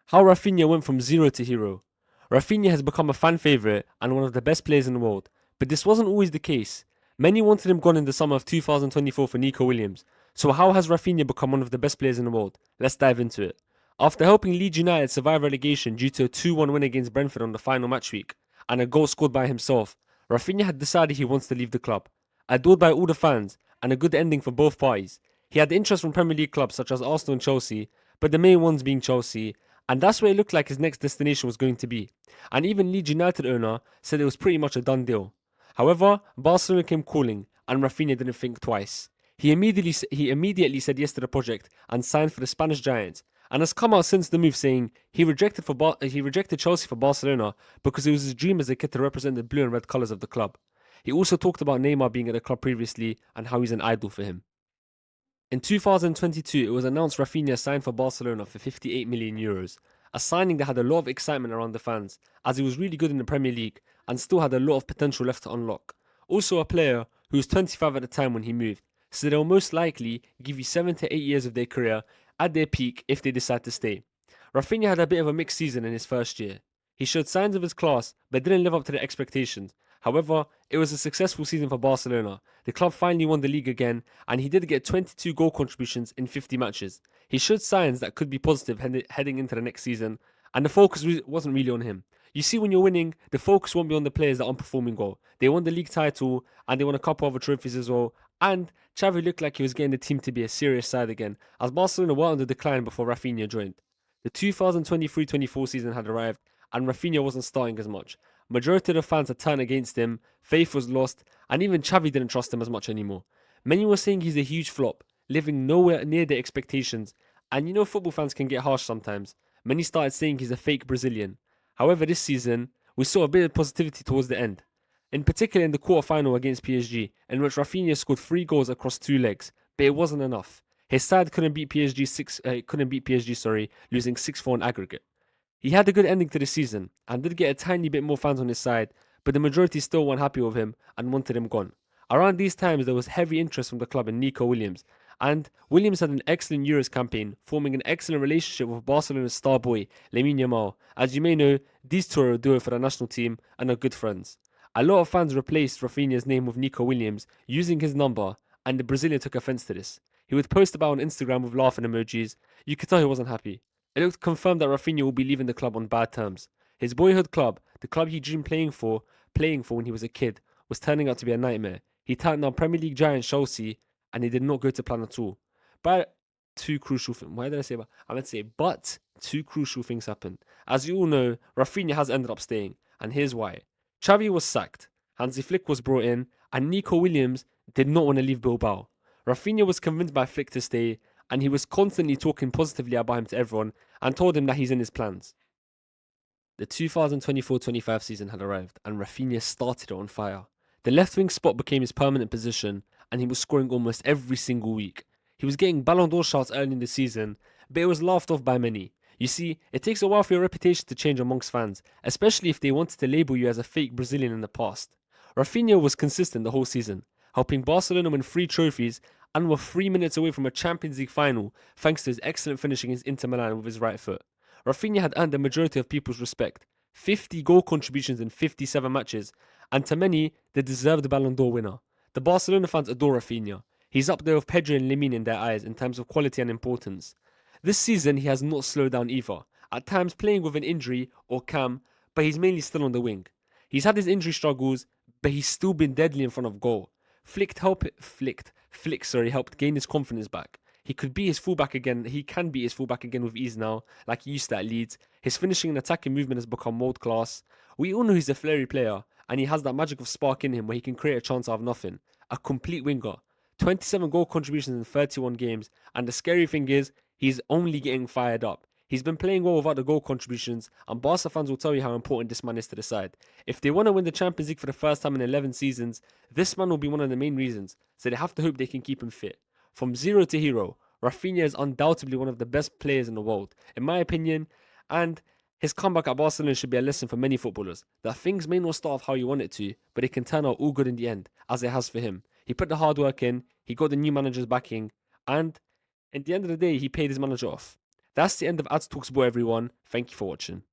How Rafinha went from zero to hero. Rafinha has become a fan favourite and one of the best players in the world, but this wasn't always the case. Many wanted him gone in the summer of 2024 for Nico Williams. So how has Rafinha become one of the best players in the world? Let's dive into it. After helping Leeds United survive relegation due to a 2-1 win against Brentford on the final match week and a goal scored by himself, Rafinha had decided he wants to leave the club. Adored by all the fans and a good ending for both parties. He had interest from Premier League clubs such as Arsenal and Chelsea, but the main ones being Chelsea, and that's where it looked like his next destination was going to be. And even Leeds United owner said it was pretty much a done deal. However, Barcelona came calling, and Rafinha didn't think twice. He immediately said yes to the project and signed for the Spanish Giants, and has come out since the move saying he rejected Chelsea for Barcelona because it was his dream as a kid to represent the blue and red colours of the club. He also talked about Neymar being at the club previously and how he's an idol for him. In 2022, it was announced Rafinha signed for Barcelona for 58 million euros, a signing that had a lot of excitement around the fans, as he was really good in the Premier League and still had a lot of potential left to unlock. Also, a player who was 25 at the time when he moved, so they'll most likely give you 7 to 8 years of their career at their peak if they decide to stay. Rafinha had a bit of a mixed season in his first year. He showed signs of his class, but didn't live up to the expectations. However, it was a successful season for Barcelona. The club finally won the league again, and he did get 22 goal contributions in 50 matches. He showed signs that could be positive heading into the next season, and the focus wasn't really on him. You see, when you're winning, the focus won't be on the players that aren't performing well. They won the league title, and they won a couple other trophies as well. And Xavi looked like he was getting the team to be a serious side again, as Barcelona were on the decline before Rafinha joined. The 2023-24 season had arrived, and Rafinha wasn't starting as much. Majority of the fans had turned against him, faith was lost, and even Xavi didn't trust him as much anymore. Many were saying he's a huge flop, living nowhere near their expectations, and you know football fans can get harsh sometimes. Many started saying he's a fake Brazilian. However, this season, we saw a bit of positivity towards the end. In particular in the quarter-final against PSG, in which Rafinha scored 3 goals across 2 legs, but it wasn't enough. His side couldn't beat PSG, losing 6-4 in aggregate. He had a good ending to the season and did get a tiny bit more fans on his side, but the majority still weren't happy with him and wanted him gone. Around these times, there was heavy interest from the club in Nico Williams, and Williams had an excellent Euros campaign, forming an excellent relationship with Barcelona's star boy, Lamine Yamal. As you may know, these two are a duo for the national team and are good friends. A lot of fans replaced Rafinha's name with Nico Williams, using his number, and the Brazilian took offense to this. He would post about on Instagram with laughing emojis. You could tell he wasn't happy. It looked confirmed that Rafinha will be leaving the club on bad terms. His boyhood club, the club he dreamed playing for when he was a kid, was turning out to be a nightmare. He turned down Premier League giant Chelsea, and it did not go to plan at all. But two crucial things. Why did I say that? I meant to say, but two crucial things happened. As you all know, Rafinha has ended up staying, and here's why. Xavi was sacked, Hansi Flick was brought in, and Nico Williams did not want to leave Bilbao. Rafinha was convinced by Flick to stay, and he was constantly talking positively about him to everyone and told him that he's in his plans. The 2024-25 season had arrived, and Rafinha started it on fire. The left wing spot became his permanent position, and he was scoring almost every single week. He was getting Ballon d'Or shots early in the season, but it was laughed off by many. You see, it takes a while for your reputation to change amongst fans, especially if they wanted to label you as a fake Brazilian in the past. Rafinha was consistent the whole season, helping Barcelona win 3 trophies and were 3 minutes away from a Champions League final thanks to his excellent finish against Inter Milan with his right foot. Rafinha had earned the majority of people's respect, 50 goal contributions in 57 matches, and to many, the deserved Ballon d'Or winner. The Barcelona fans adore Rafinha. He's up there with Pedro and Lamine in their eyes in terms of quality and importance. This season, he has not slowed down either, at times playing with an injury or cam, but he's mainly still on the wing. He's had his injury struggles, but he's still been deadly in front of goal. Flick helped gain his confidence back. He can be his fullback again with ease now, like he used to at Leeds. His finishing and attacking movement has become world class. We all know he's a flary player, and he has that magic of spark in him where he can create a chance out of nothing. A complete winger. 27 goal contributions in 31 games, and the scary thing is, he's only getting fired up. He's been playing well without the goal contributions, and Barca fans will tell you how important this man is to the side. If they want to win the Champions League for the first time in 11 seasons, this man will be one of the main reasons, so they have to hope they can keep him fit. From zero to hero, Rafinha is undoubtedly one of the best players in the world, in my opinion, and his comeback at Barcelona should be a lesson for many footballers, that things may not start off how you want it to, but it can turn out all good in the end, as it has for him. He put the hard work in, he got the new manager's backing, and at the end of the day, he paid his manager off. That's the end of Ads Talk Sport, everyone. Thank you for watching.